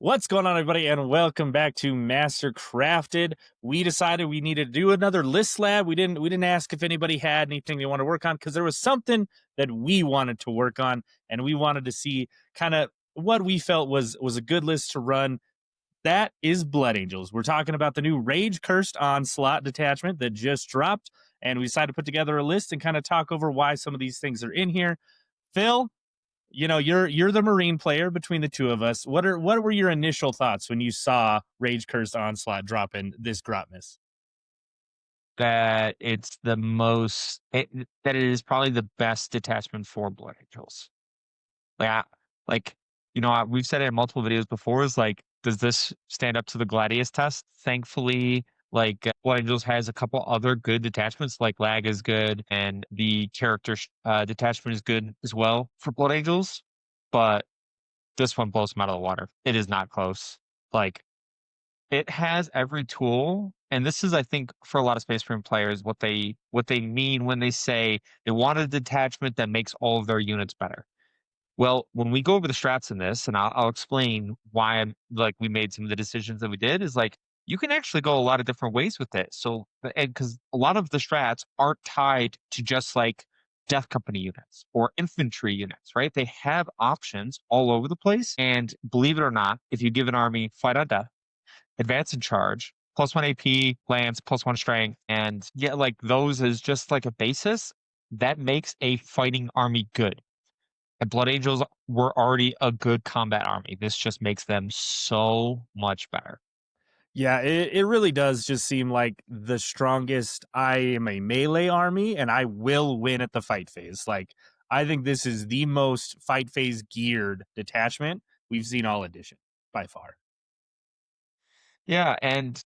What's going on, everybody, and welcome back to Master Crafted. We decided we needed to do another list lab. We didn't ask if anybody had anything they want to work on because there was something that we wanted to work on, and we wanted to see kind of what we felt was a good list to run. That is Blood Angels. We're talking about the new Rage Cursed Onslaught detachment that just dropped, and we decided to put together a list and kind of talk over why some of these things are in here. Phil, you're the Marine player between the two of us. What were your initial thoughts when you saw Rage Cursed Onslaught drop in this Grotmas? That it's the most that it is probably the best detachment for Blood Angels. Like, we've said it in multiple videos before, is like, does this stand up to the Gladius test? Thankfully, Blood Angels has a couple other good detachments, like Lag is good, and the character detachment is good as well for Blood Angels, but this one blows them out of the water. It is not close. Like, it has every tool, and this is, I think, for a lot of Space Marine players, what they mean when they say they want a detachment that makes all of their units better. Well, when we go over the strats in this, and I'll explain why we made some of the decisions that we did, is like you can actually go a lot of different ways with it. So, and because a lot of the strats aren't tied to just like death company units or infantry units, right? They have options all over the place. And believe it or not, if you give an army fight on death, advance and charge, +1 AP, lance, +1 strength, and yeah, like those is just like a basis that makes a fighting army good. And Blood Angels were already a good combat army. This just makes them so much better. Yeah, it really does just seem like the strongest. I am a melee army, and I will win at the fight phase. Like, I think this is the most fight phase geared detachment we've seen all edition by far. Yeah, and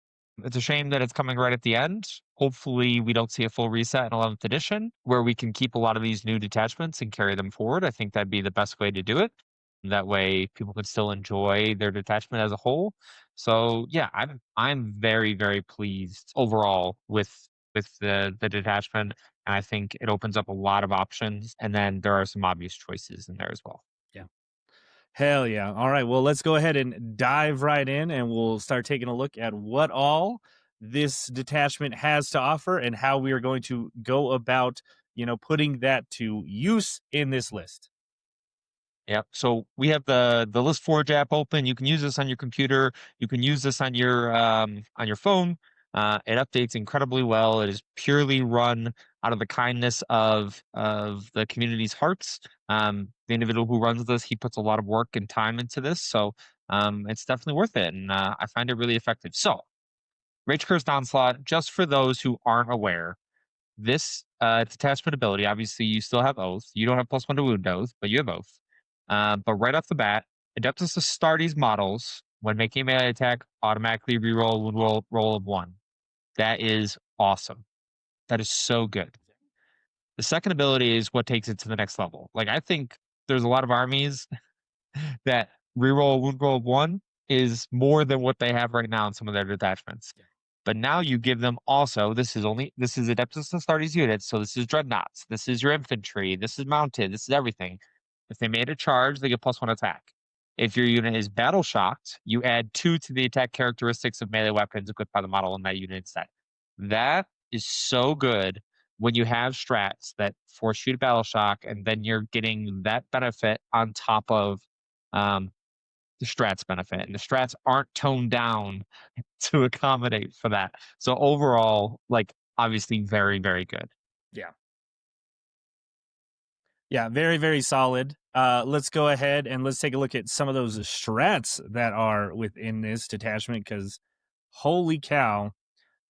it's a shame that it's coming right at the end. Hopefully, we don't see a full reset in 11th edition where we can keep a lot of these new detachments and carry them forward. I think that'd be the best way to do it. That way, people can still enjoy their detachment as a whole. So, yeah, I'm very very pleased overall with the detachment, and I think it opens up a lot of options. And then there are some obvious choices in there as well. Yeah. Hell yeah. All right. Well, let's go ahead and dive right in and we'll start taking a look at what all this detachment has to offer and how we are going to go about, putting that to use in this list. Yep. So we have the List Forge app open. You can use this on your computer. You can use this on your phone. It updates incredibly well. It is purely run out of the kindness of the community's hearts. The individual who runs this, he puts a lot of work and time into this, so it's definitely worth it, and I find it really effective. So, Rage Cursed Onslaught, just for those who aren't aware, this detachment ability, obviously, you still have Oath. You don't have +1 to Wound Oath, but you have Oath. But right off the bat, Adeptus Astartes models, when making a melee attack, automatically reroll wound roll of 1. That is awesome. That is so good. The second ability is what takes it to the next level. Like, I think there's a lot of armies that reroll wound roll of 1 is more than what they have right now in some of their detachments. But now you give them also, this is Adeptus Astartes units, so this is dreadnoughts, this is your infantry, this is mounted, this is everything. If they made a charge, they get +1 attack. If your unit is battle shocked, you add 2 to the attack characteristics of melee weapons equipped by the model in that unit instead. That is so good when you have strats that force you to battle shock, and then you're getting that benefit on top of um, the strats benefit, and the strats aren't toned down to accommodate for that. So overall, like, obviously very, very good. Yeah. Yeah, very, very solid. Let's go ahead and let's take a look at some of those strats that are within this detachment because holy cow,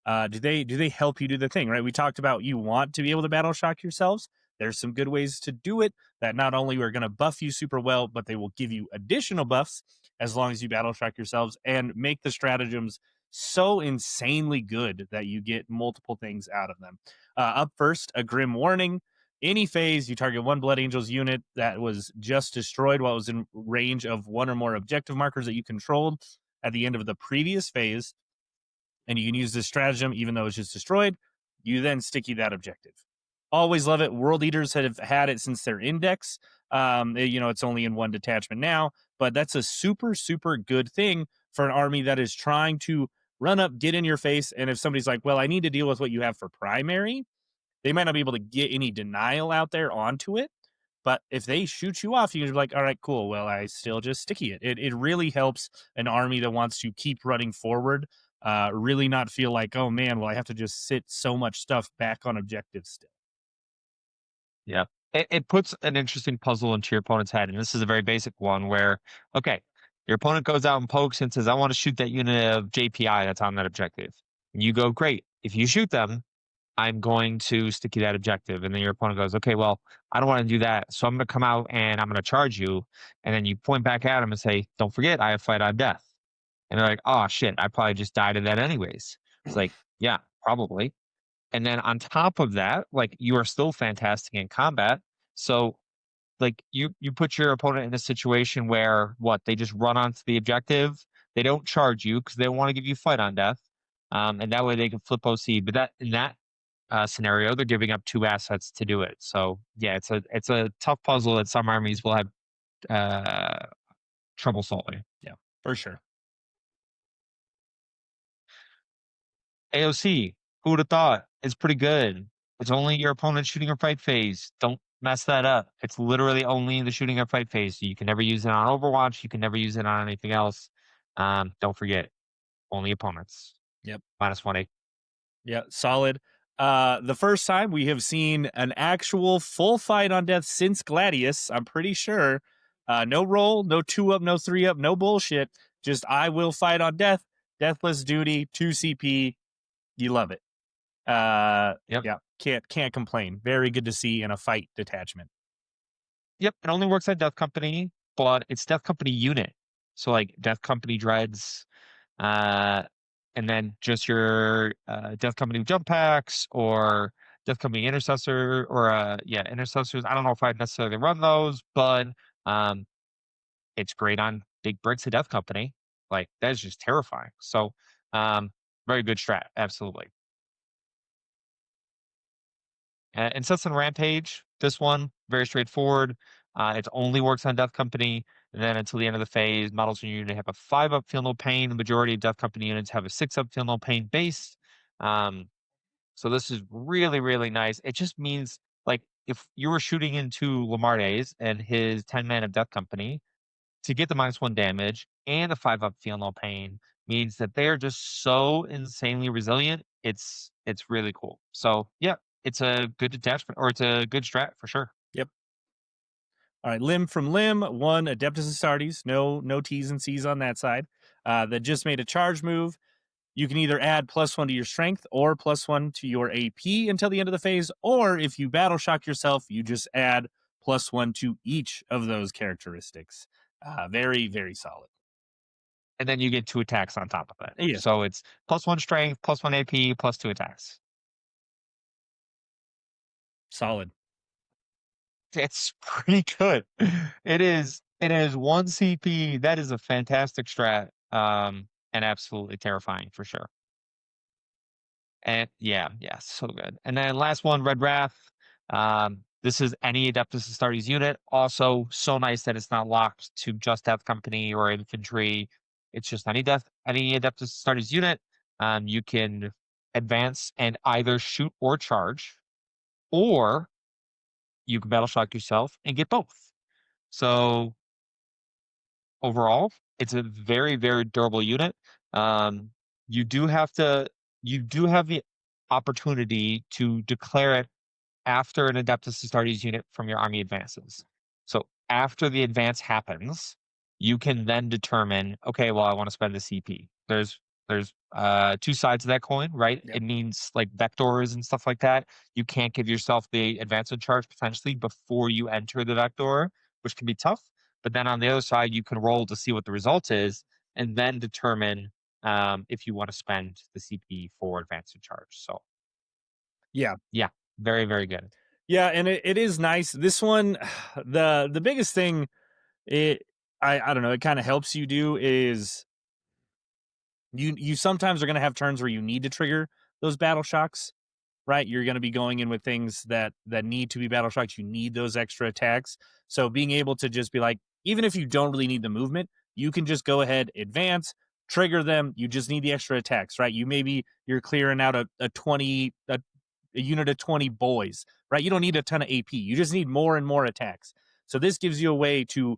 do they help you do the thing, right? We talked about you want to be able to battle shock yourselves. There's some good ways to do it that not only are going to buff you super well, but they will give you additional buffs as long as you battle shock yourselves and make the stratagems so insanely good that you get multiple things out of them. Up first, a grim warning. Any phase you target one Blood Angels unit that was just destroyed while it was in range of one or more objective markers that you controlled at the end of the previous phase, and you can use this stratagem even though it's just destroyed. You then sticky that objective. Always love it. World Eaters have had it since their index. It's only in one detachment now, but that's a super, super good thing for an army that is trying to run up, get in your face. And if somebody's like, well, I need to deal with what you have for primary, they might not be able to get any denial out there onto it. But if they shoot you off, you can be like, all right, cool. Well, I still just sticky it. It really helps an army that wants to keep running forward, really not feel like, oh man, well, I have to just sit so much stuff back on objectives still. Yeah. It puts an interesting puzzle into your opponent's head. And this is a very basic one where, okay, your opponent goes out and pokes and says, I want to shoot that unit of JPI that's on that objective. And you go, great. If you shoot them, I'm going to stick you that objective. And then your opponent goes, okay, well, I don't want to do that. So I'm going to come out and I'm going to charge you. And then you point back at them and say, don't forget, I have fight on death. And they're like, oh shit, I probably just died of that anyways. It's like, yeah, probably. And then on top of that, like you are still fantastic in combat. So like you put your opponent in a situation where what they just run onto the objective. They don't charge you because they want to give you fight on death. And that way they can flip OC. But that in that scenario, they're giving up two assets to do it. So yeah, it's a tough puzzle that some armies will have uh, trouble solving. Yeah, for sure. AOC, who would have thought? It's pretty good. It's only your opponent's shooting or fight phase. Don't mess that up. It's literally only the shooting or fight phase. So you can never use it on Overwatch. You can never use it on anything else. Don't forget, only opponents. Yep. -1. Yeah, solid. The first time we have seen an actual full fight on death since Gladius, I'm pretty sure. No roll, no 2-up, no 3-up, no bullshit. Just I will fight on death, deathless duty, 2 CP. You love it. Yep. Yeah, can't complain. Very good to see in a fight detachment. Yep. It only works on Death Company, but it's Death Company unit. So like Death Company Dreads, uh, and then just your Death Company jump packs or Death Company Intercessor or yeah, Intercessors. I don't know if I'd necessarily run those, but um, it's great on big bricks of Death Company. Like that is just terrifying. So um, very good strat, absolutely. Incessant Rampage, this one, very straightforward. It only works on Death Company. And then until the end of the phase, models in your unit have a 5-up feel no pain. The majority of Death Company units have a 6-up feel no pain base. Um, so this is really, really nice. It just means like if you were shooting into Lamardes and his 10 man of Death Company, to get the -1 damage and the 5-up feel no pain means that they are just so insanely resilient. It's really cool. So yeah, it's a good detachment or it's a good strat for sure. Yep. All right, limb from limb, one Adeptus Astartes, no T's and C's on that side. That just made a charge move. You can either add +1 to your strength or +1 to your AP until the end of the phase, or if you battle shock yourself, you just add +1 to each of those characteristics. Very, very solid. And then you get 2 attacks on top of that. Yes, So it's +1 strength, +1 AP, +2 attacks. solid. It's pretty good. It is 1 CP. That is a fantastic strat. And absolutely terrifying for sure. And yeah, so good. And then last one, Red Wrath. This is any Adeptus Astartes unit. Also, so nice that it's not locked to just Death Company or infantry. It's just any Adeptus Astartes unit. You can advance and either shoot or charge, or you can battle shock yourself and get both. So overall, it's a very, very durable unit. Um, you do have to you do have the opportunity to declare it after an Adeptus Astartes unit from your army advances. So after the advance happens, you can then determine, okay, well, I want to spend the CP. There's two sides of that coin, right? Yep. It means like vectors and stuff like that. You can't give yourself the advancement charge potentially before you enter the vector, which can be tough. But then on the other side, you can roll to see what the result is and then determine if you want to spend the CP for advancement charge. So Yeah. yeah, very, very good. Yeah, and it is nice. This one, the biggest thing it I don't know, it kind of helps you do is you sometimes are going to have turns where you need to trigger those battle shocks, right? You're going to be going in with things that need to be battle shocks. You need those extra attacks. So being able to just be like, even if you don't really need the movement, you can just go ahead, advance, trigger them. You just need the extra attacks, right? You're clearing out a unit of 20 boys, right? You don't need a ton of AP. You just need more and more attacks. So this gives you a way to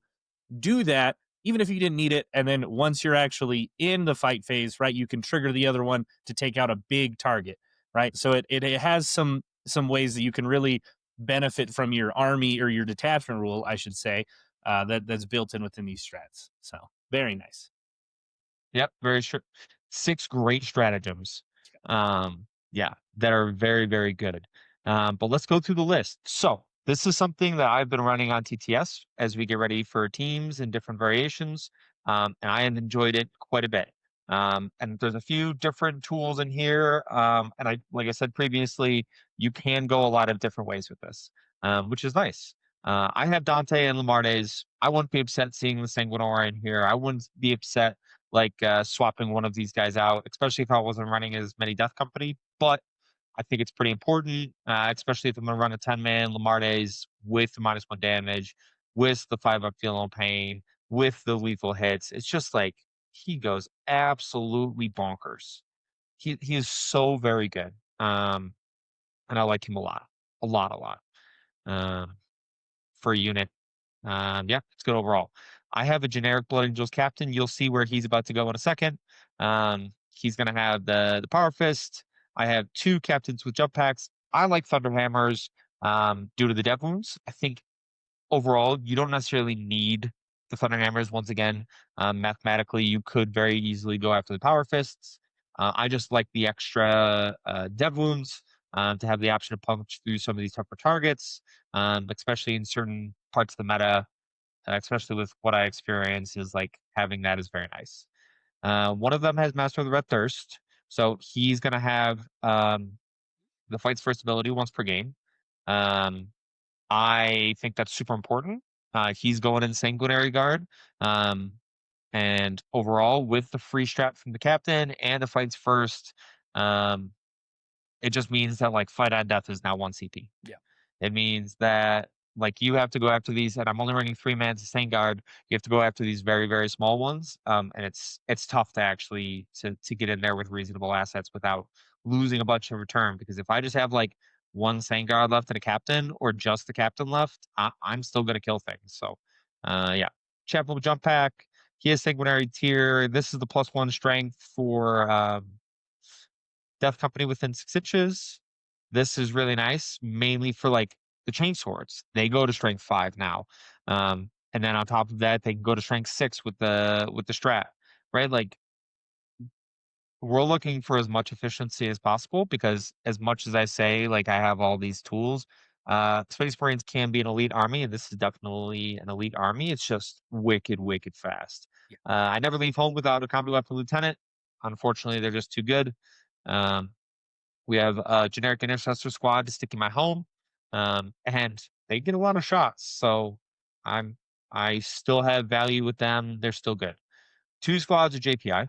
do that even if you didn't need it. And then once you're actually in the fight phase, right, you can trigger the other one to take out a big target, right? So it has some ways that you can really benefit from your army or your detachment rule, I should say, that's built in within these strats. So very nice. Yep, very sure. Six great stratagems. Yeah, that are very, very good. But let's go through the list. So this is something that I've been running on TTS as we get ready for teams and different variations. And I have enjoyed it quite a bit. And there's a few different tools in here. And like I said previously, you can go a lot of different ways with this, which is nice. I have Dante and Lamardes. I wouldn't be upset seeing the Sanguinora in here. I wouldn't be upset swapping one of these guys out, especially if I wasn't running as many Death Company. But I think it's pretty important, especially if I'm going to run a 10-man Lamardes with the -1 damage, with the 5-up feel no pain, with the lethal hits. It's just like he goes absolutely bonkers. He is so very good. And I like him a lot. A lot, a lot. Um, for a unit. Yeah, it's good overall. I have a generic Blood Angels captain. You'll see where he's about to go in a second. He's going to have the Power Fist. I have two captains with jump packs. I like Thunderhammers due to the dev wounds. I think overall, you don't necessarily need the Thunderhammers. Once again, mathematically, you could very easily go after the Power Fists. I just like the extra dev wounds to have the option to punch through some of these tougher targets, especially in certain parts of the meta, especially with what I experience is like having that is very nice. One of them has Master of the Red Thirst, so he's going to have the fight's first ability once per game. Um, I think that's super important. He's going in Sanguinary Guard. Um, and overall, with the free strat from the captain and the fight's first, um, it just means that like fight on death is now 1 CP. Yeah. It means that like you have to go after these, and I'm only running 3 man sustain guard. You have to go after these very, very small ones. And it's tough to actually to get in there with reasonable assets without losing a bunch of return. Because if I just have like one Sangard left and a captain, or just the captain left, I'm still gonna kill things. So yeah. Chapel jump pack. He has sanguinary tier. This is the +1 strength for Death Company within 6 inches. This is really nice, mainly for like the chain swords. They go to strength 5 now. And then on top of that, they can go to strength 6 with the strat. Right? Like we're looking for as much efficiency as possible because as much as I say, like I have all these tools, Space Marines can be an elite army, and this is definitely an elite army. It's just wicked, wicked fast. Yeah. I never leave home without a combat weapon lieutenant. Unfortunately, they're just too good. Um, we have a generic intercessor squad to stick in my home, and they get a lot of shots. So I'm I still have value with them. They're still good. 2 squads of JPI,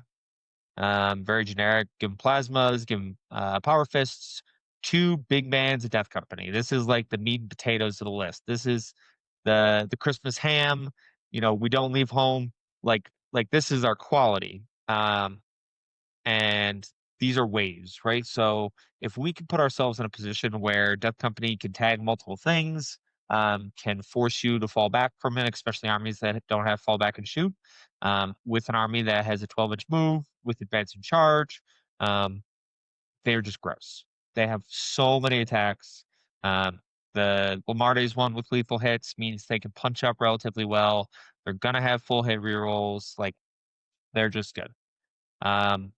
very generic. Give them plasmas, give them power fists. 2 big bands of Death Company. This is like the meat and potatoes of the list. This is the Christmas ham. We don't leave home. Like this is our quality. And these are waves, right? So if we can put ourselves in a position where Death Company can tag multiple things, can force you to fall back from it, especially armies that don't have fall back and shoot, with an army that has a 12-inch move with advance and charge, they're just gross. They have so many attacks. The Lamardes one with lethal hits means they can punch up relatively well. They're gonna have full hit rerolls. Like they're just good. Um,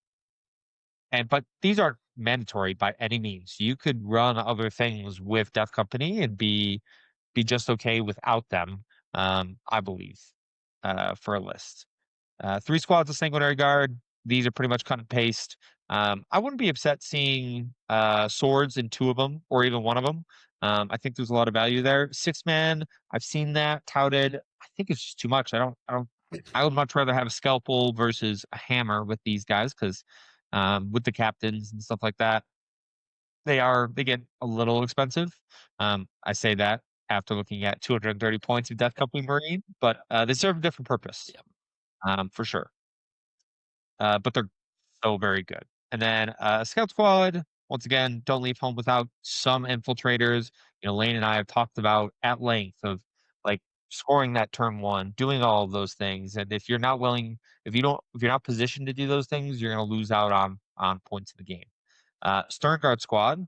but these aren't mandatory by any means. You could run other things with Death Company and be just okay without them. I believe for a list. 3 squads of Sanguinary Guard. These are pretty much cut and paste. I wouldn't be upset seeing swords in 2 of them or even 1 of them. I think there's a lot of value there. 6 man, I've seen that touted. I think it's just too much. I would much rather have a scalpel versus a hammer with these guys because with the captains and stuff like that, they get a little expensive. I say that after looking at 230 points of Death Company Marine, but they serve a different purpose, Yeah. for sure. But they're so very good. And then Scout Squad, once again, don't leave home without some infiltrators. Lane and I have talked about at length of like scoring that turn one, doing all of those things. And if you're not willing, if you're not positioned to do those things, you're going to lose out on points in the game. Stern Guard Squad,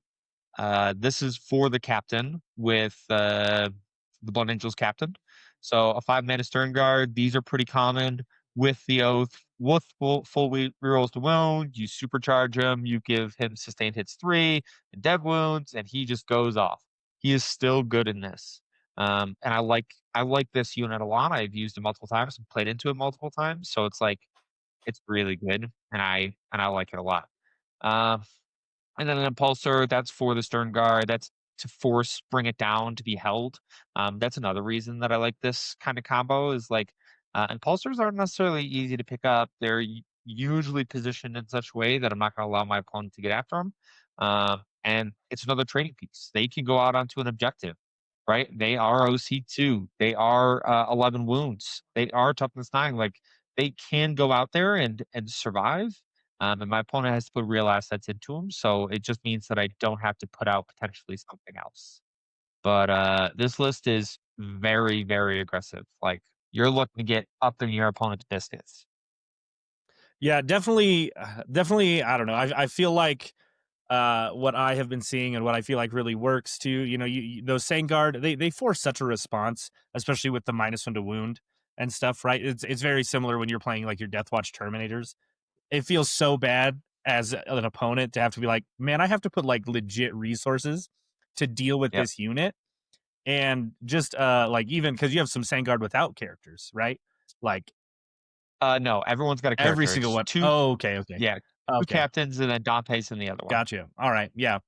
this is for the captain with the Blood Angels captain. So a 5 mana Stern Guard. These are pretty common with the Oath. With full weight rerolls to wound, you supercharge him. You give him sustained hits 3 and dev wounds, and he just goes off. He is still good in this, and I like this unit a lot. I've used it multiple times and played into it multiple times, so it's like it's really good, and I like it a lot. Uh, and then an impulsor, that's for the stern guard. That's to force bring it down to be held. That's another reason that I like this kind of combo is like impulsors aren't necessarily easy to pick up. They're usually positioned in such a way that I'm not going to allow my opponent to get after them. And it's another training piece. They can go out onto an objective, right? They are OC2. They are 11 wounds. They are toughness 9. Like they can go out there and survive, and my opponent has to put real assets into them, so it just means that I don't have to put out potentially something else. But this list is very, very aggressive. Like you're looking to get up in your opponent's biscuits. Yeah, definitely, definitely. I don't know. I feel like what I have been seeing and what I feel like really works too. Those Sangard, they force such a response, especially with the -1 to wound and stuff. Right? It's very similar when you're playing like your Deathwatch Terminators. It feels so bad as an opponent to have to be like, man, I have to put like legit resources to deal with Yep. this unit, and just like even because you have some Sangard without characters, right? Like No, everyone's got a every character. single It's one. two, Oh, okay, okay, yeah, two okay. captains, and then Dante's in the other one. Gotcha. All right. Yeah.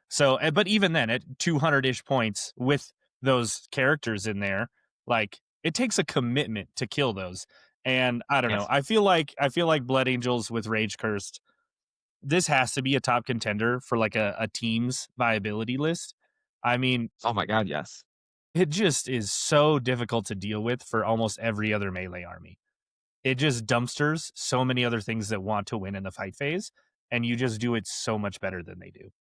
So, but even then, at 200 ish points with those characters in there, like it takes a commitment to kill those. And I don't know. Yes. I feel like Blood Angels with Rage Cursed. This has to be a top contender for like a team's viability list. I mean, Oh my God, yes. it just is so difficult to deal with for almost every other melee army. It just dumpsters so many other things that want to win in the fight phase, and you just do it so much better than they do.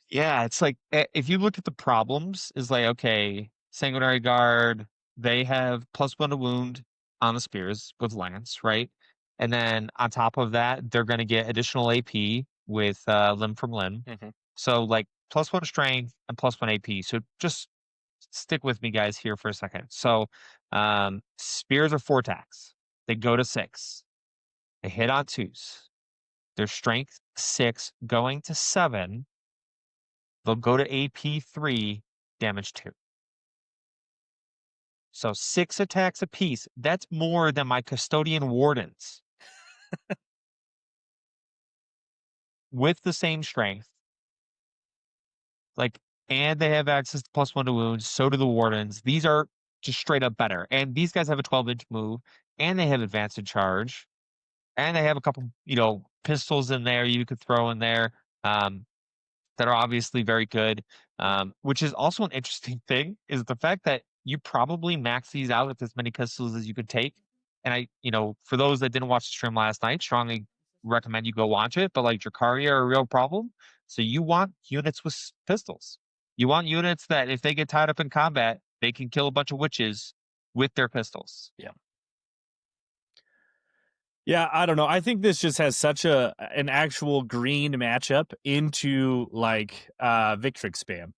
Yeah, it's like if you look at the problems, is like okay, sanguinary guard, they have +1 to wound on the spears with lance, right? And then on top of that, they're going to get additional AP with limb from limb. Mhm. So like +1 strength and +1 AP. So just stick with me, guys, here for a second. So spears are 4 attacks. They go to 6. They hit on 2s. Their strength 6 going to 7. They'll go to AP3, damage 2. So 6 attacks apiece. That's more than my custodian wardens with the same strength. Like, and they have access to +1 to wounds. So do the wardens. These are just straight up better. And these guys have a 12-inch move, and they have advanced in charge, and they have a couple, pistols in there you could throw in there. That are obviously very good. Which is also an interesting thing is the fact that you probably max these out with as many pistols as you could take. And for those that didn't watch the stream last night, strongly recommend you go watch it. But like Dracaria are a real problem. So you want units with pistols. You want units that if they get tied up in combat, they can kill a bunch of witches with their pistols. Yeah. Yeah, I don't know. I think this just has such an actual green matchup into like Victrix spam.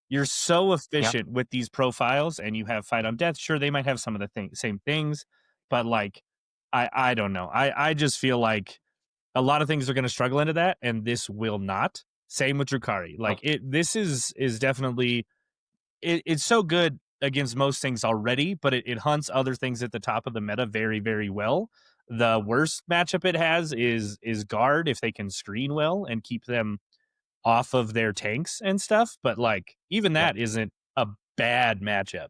You're so Yep. efficient with these profiles, and you have fight on death. Sure, they might have some of the same things, but like I don't know. I just feel like a lot of things are going to struggle into that, and this will not. Same with Drukari. Like Nope. this is definitely it's so good against most things already, but it hunts other things at the top of the meta very, very well. The worst matchup it has is guard if they can screen well and keep them off of their tanks and stuff. But like even Yep. that isn't a bad matchup.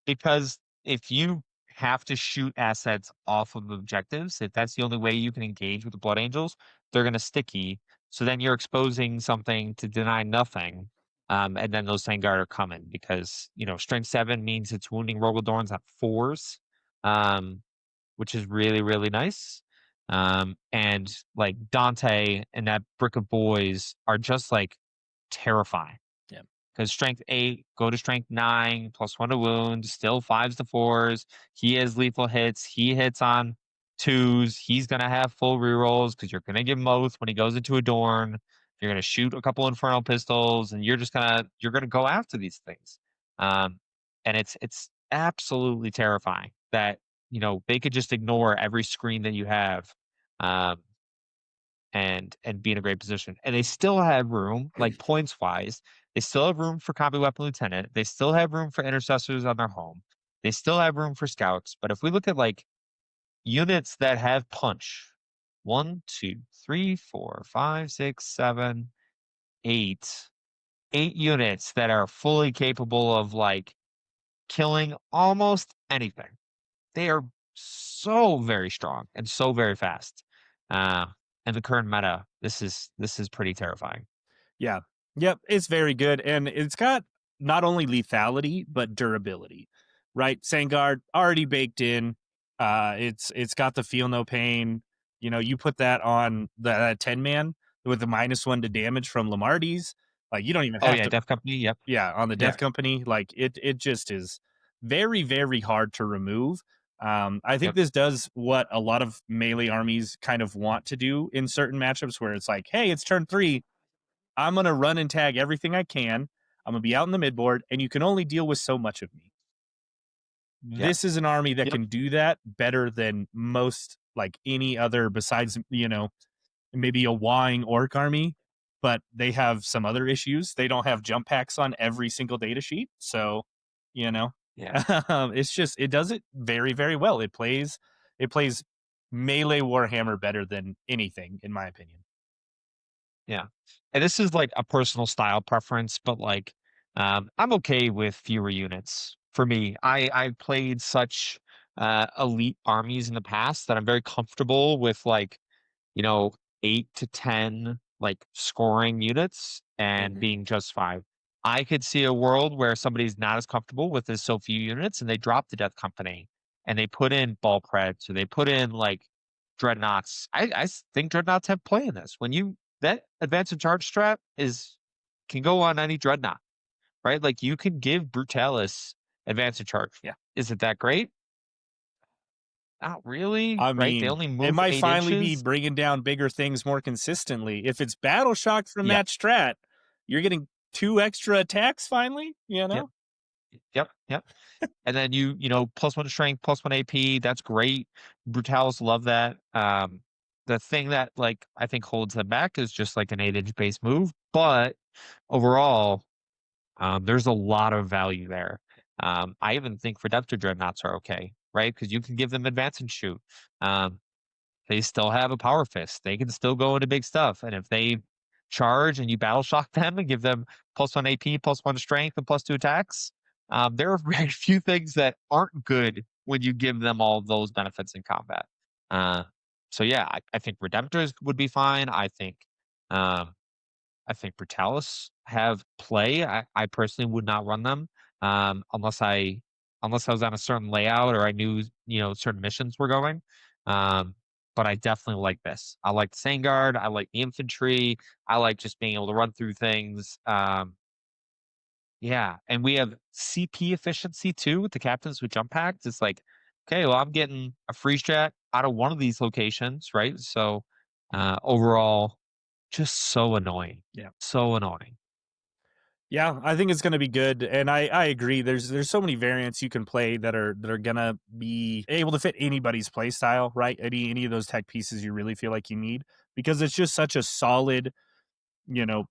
Because if you have to shoot assets off of objectives, if that's the only way you can engage with the Blood Angels, they're going to sticky. So then you're exposing something to deny nothing. And then those Vanguard are coming because strength 7 means it's wounding Rogaldorns at 4s, um, which is really, really nice. And like Dante and that brick of boys are just like terrifying. Yeah. Because strength 8, go to strength 9, +1 to wounds, still 5s to 4s. He has lethal hits. He hits on 2s. He's going to have full rerolls because you're going to give him oath when he goes into a Dorn. You're going to shoot a couple infernal pistols, and you're gonna go after these things. Um, and it's absolutely terrifying that they could just ignore every screen that you have. Um, and be in a great position. And they still have room, like points wise, they still have room for combat weapon lieutenant. They still have room for intercessors on their home. They still have room for scouts. But if we look at like units that have punch, one, two, three, four, five, six, seven, eight units that are fully capable of like killing almost anything. They are so very strong and so very fast. Uh, and the current meta, this is pretty terrifying. Yeah. Yep, it's very good, and it's got not only lethality, but durability, right? Sangard already baked in. It's got the feel no pain. You put that on the 10 man with the -1 to damage from Lamarty's. Like, you don't even Oh have yeah, to, Death Company. Yep. yeah, on the Yeah. Death Company. Like, it just is very, very hard to remove. I think Yep. this does what a lot of melee armies kind of want to do in certain matchups where it's like, hey, it's turn 3, I'm going to run and tag everything I can. I'm going to be out in the midboard, and you can only deal with so much of me. Yeah. This is an army that Yep. can do that better than most, like any other besides, maybe a wawing orc army, but they have some other issues. They don't have jump packs on every single data sheet. So, you know, Yeah. it's just, it does it very, very well. It plays melee Warhammer better than anything, in my opinion. Yeah. And this is like a personal style preference, but like I'm okay with fewer units. For me, I've played such elite armies in the past that I'm very comfortable with like, you know, 8 to 10 like scoring units and Mhm. being just fine. I could see a world where somebody's not as comfortable with this so few units and they drop the Death Company and they put in ball preds or they put in like dreadnoughts. I think dreadnoughts have play in this. When you that advanced and charge strat is can go on any dreadnought, right? Like you can give Brutalis advanced and charge. Yeah. Is it that great? Not really, I right? They mean, only it move might eight finally be inches. bringing down bigger things more consistently. If it's battle shock from Yep. that strat, you're getting 2 extra attacks finally, Yep. Yep. Yep. And then +1 to strength, +1 AP. That's great. Brutalis love that. The thing that like I think holds them back is just like an 8-inch base move. But overall, there's a lot of value there. I even think Redemptor Dreadnoughts are okay, right? Because you can give them advance and shoot. Um, they still have a power fist. They can still go into big stuff. And if they charge and you battle shock them and give them +1 AP, +1 strength, and +2 attacks, there are very few things that aren't good when you give them all those benefits in combat. Uh, so yeah, I think Redemptors would be fine. Um, I think Brutalis have play. I personally would not run them unless I was on a certain layout or I knew certain missions were going. Um, but I definitely like this. I like the Sangard. I like the infantry. I like just being able to run through things. Yeah, and we have CP efficiency too with the captains with jump packs. It's like, okay, well, I'm getting a free strat out of one of these locations, right? So overall, just so annoying. Yeah. So annoying. Yeah, I think it's going to be good, and I agree. There's so many variants you can play that are gonna be able to fit anybody's play style, right? Any of those tech pieces you really feel like you need, because it's just such a solid, you know,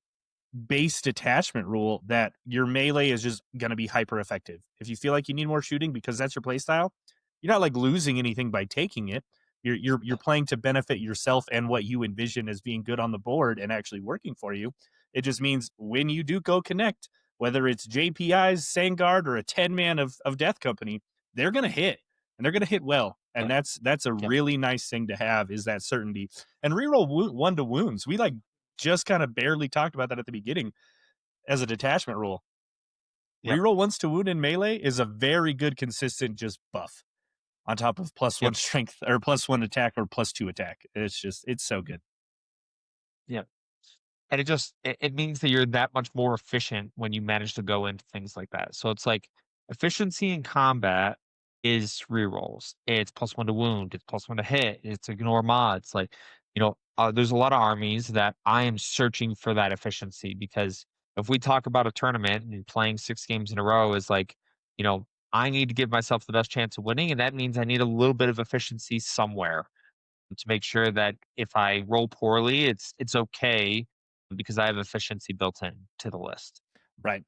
base detachment rule that your melee is just going to be hyper effective. If you feel like you need more shooting because that's your play style, you're not like losing anything by taking it. You're playing to benefit yourself and what you envision as being good on the board and actually working for you. It just means when you do go connect, whether it's JPI's Sangard or a 10 man of Death Company, they're going to hit, and they're going to hit well. And Yep. that's a Yep. really nice thing to have, is that certainty. And reroll 1 to wounds. We like just kind of barely talked about that at the beginning. as a detachment rule. Yep. Reroll once to wound in melee is a very good consistent just buff on top of plus one Yep. strength or plus one attack or plus two attack. It's so good. Yep. And it means that you're that much more efficient when you manage to go into things like that. So it's like efficiency in combat is rerolls. It's plus one to wound. It's plus one to hit. It's ignore mods. Like, there's a lot of armies that I am searching for that efficiency because if we talk about a tournament and playing 6 games in a row is like, I need to give myself the best chance of winning, and that means I need a little bit of efficiency somewhere to make sure that if I roll poorly, it's okay because I have efficiency built in to the list. Right.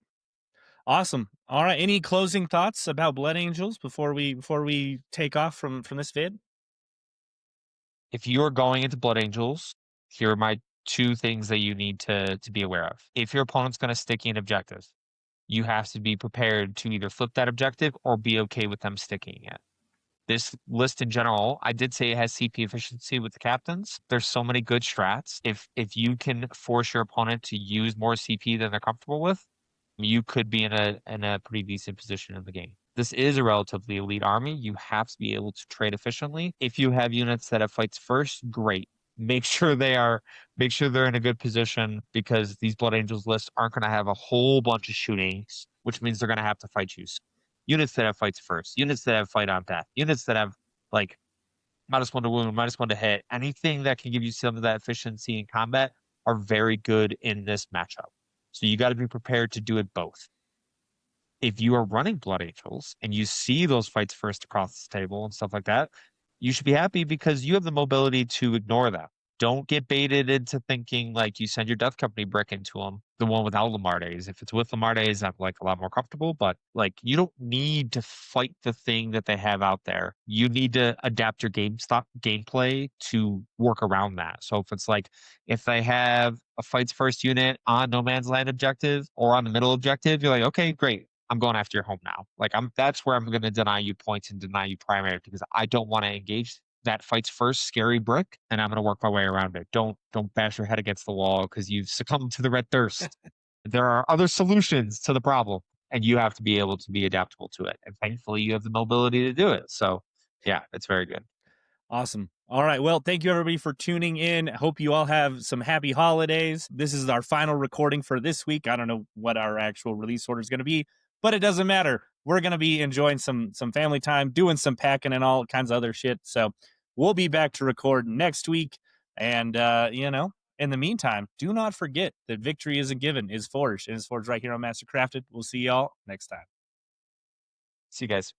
Awesome. All right. Any closing thoughts about Blood Angels before we take off from this vid? If you're going into Blood Angels, here are my two things that you need to be aware of. If your opponent's going to stick you an objective, you have to be prepared to either flip that objective or be okay with them sticking it. This list in general, I did say it has CP efficiency with the captains. There's so many good strats. If you can force your opponent to use more CP than they're comfortable with, you could be in a pretty decent position in the game. This is a relatively elite army. You have to be able to trade efficiently. If you have units that have fights first, great. Make sure make sure they're in a good position because these Blood Angels lists aren't going to have a whole bunch of shootings, which means they're going to have to fight you. Units that have fights first, units that have fight on death, units that have like minus one to wound, minus one to hit, anything that can give you some of that efficiency in combat are very good in this matchup. So you got to be prepared to do it both. If you are running Blood Angels and you see those fights first across the table and stuff like that, you should be happy because you have the mobility to ignore them. Don't get baited into thinking like you send your Death Company brick into them, the one without Lamardes. If it's with Lamardes, I'm like a lot more comfortable, but like you don't need to fight the thing that they have out there. You need to adapt your gameplay to work around that. So if it's like if they have a fights first unit on no man's land objective or on the middle objective, you're like, okay, great. I'm going after your home now. Like that's where I'm going to deny you points and deny you primary because I don't want to engage that fights first scary brick and I'm going to work my way around it. Don't bash your head against the wall because you've succumbed to the red thirst. There are other solutions to the problem and you have to be able to be adaptable to it. And thankfully you have the mobility to do it. So yeah, it's very good. Awesome. All right. Well, thank you everybody for tuning in. Hope you all have some happy holidays. This is our final recording for this week. I don't know what our actual release order is going to be, but it doesn't matter. We're going to be enjoying some family time, doing some packing and all kinds of other shit. So we'll be back to record next week. And in the meantime, do not forget that victory isn't given, is forged, and is forged right here on Mastercrafted. We'll see y'all next time. See you guys.